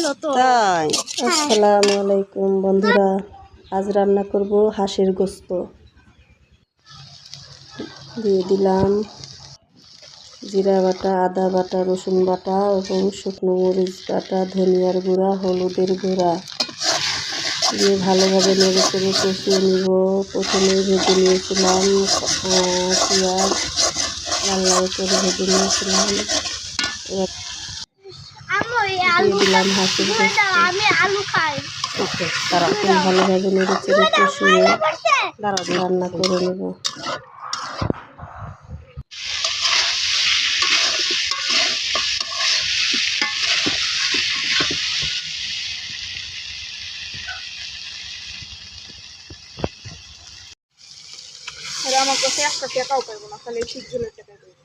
তাই আসসালামু আলাইকুম বন্ধুরা, আজ রান্না করব হাঁসের গোস্ত। দিয়ে দিলাম জিরা বাটা, আদা বাটা, রসুন বাটা এবং শুকনো মরিচ বাটা, ধনিয়ার গুঁড়া, হলুদের গুঁড়া দিয়ে ভালোভাবে নেড়ে চেড়ে কষিয়ে নিব। প্রথমেই ভেজে নিয়েছিলাম পেঁয়াজ, লাল লাল করে ভেজে নিয়েছিলাম। দিয়ে দিলাম হাঁসের গোস্ত। তারপর ভালোভাবে নেড়ে চেড়ে কষিয়ে রান্না করে নেব। আমার কাছে একটা টাকাও পাইব না, খালি ঠিক জলের টাকা পাইব।